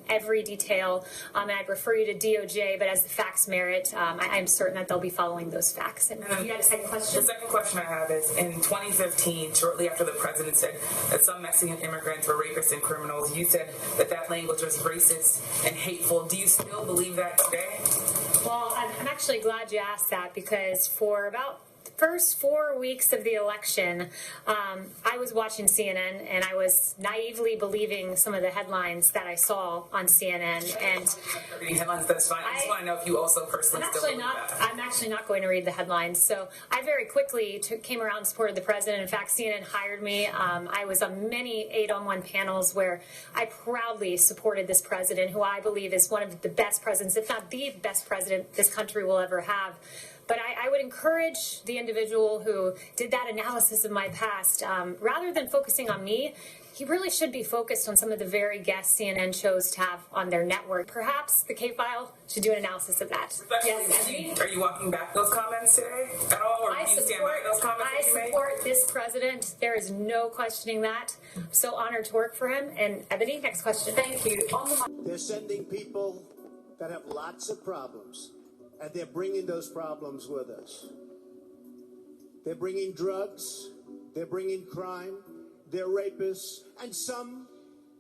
every detail, and I'd refer you to DOJ, but as the facts merit, I'm certain that they'll be following those facts. And you had a second question? The second question I have is, in 2015, shortly after the president said that some Mexican immigrants were rapists and criminals, you said that that language was racist and hateful. Do you still believe that today? Well, I'm actually glad you asked that, because for about first 4 weeks of the election, I was watching CNN and I was naively believing some of the headlines that I saw on CNN. And headlines, that's fine. I just want to know if you also personally still believe that. I'm actually not going to read the headlines. So I very quickly came around and supported the president. In fact, CNN hired me. I was on many 8-on-1 panels where I proudly supported this president, who I believe is one of the best presidents, if not the best president this country will ever have. But I would encourage the individual who did that analysis of my past, rather than focusing on me, he really should be focused on some of the very guests CNN chose to have on their network. Perhaps the K-File should do an analysis of that. Yes. Are you walking back those comments today at all, or do you stand by those comments that you made? I support this president. There is no questioning that. I'm so honored to work for him. And Ebony, next question. Thank you. They're sending people that have lots of problems, and they're bringing those problems with us. They're bringing drugs, they're bringing crime, they're rapists, and some,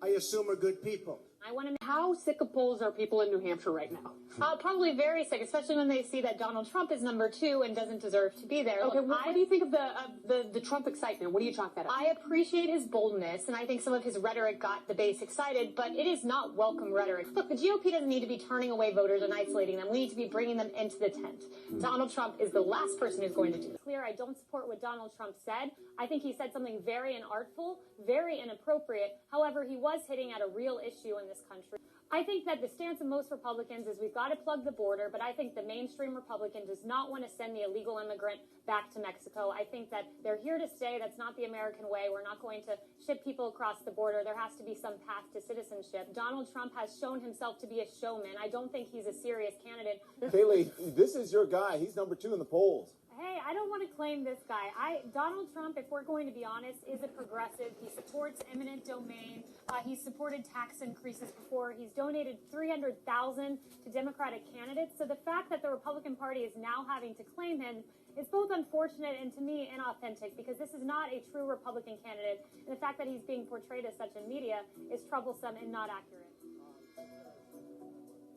I assume, are good people. I want to know, how sick of polls are people in New Hampshire right now? Probably very sick, especially when they see that Donald Trump is number 2 and doesn't deserve to be there. Okay, what do you think of the Trump excitement? What do you chalk that up? I appreciate his boldness, and I think some of his rhetoric got the base excited, but it is not welcome rhetoric. Look, the GOP doesn't need to be turning away voters and isolating them. We need to be bringing them into the tent. Donald Trump is the last person who's going to do it. Clear, I don't support what Donald Trump said. I think he said something very inartful, very inappropriate. However, he was hitting at a real issue in this country. I think that the stance of most Republicans is we've got to plug the border, but I think the mainstream Republican does not want to send the illegal immigrant back to Mexico. I think that they're here to stay. That's not the American way. We're not going to ship people across the border. There has to be some path to citizenship. Donald Trump has shown himself to be a showman. I don't think he's a serious candidate. Kayleigh, this is your guy. He's number 2 in the polls. Hey, I don't want to claim this guy. Donald Trump, if we're going to be honest, is a progressive. He supports eminent domain. He's supported tax increases before. He's donated $300,000 to Democratic candidates. So the fact that the Republican Party is now having to claim him is both unfortunate and, to me, inauthentic, because this is not a true Republican candidate. And the fact that he's being portrayed as such in media is troublesome and not accurate.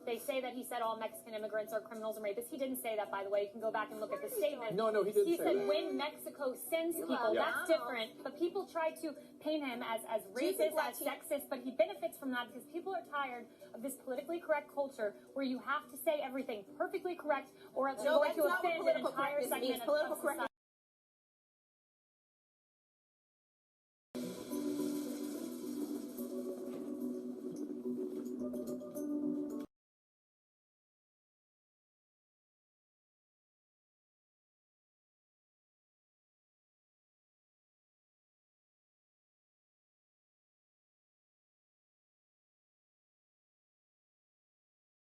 They say that he said all Mexican immigrants are criminals and rapists. He didn't say that, by the way. You can go back and look at the statement. No, he didn't say that. He said when Mexico sends people, that's different. But people try to paint him as racist, as sexist, but he benefits from that because people are tired of this politically correct culture where you have to say everything perfectly correct or else you're going to offend an entire segment of society.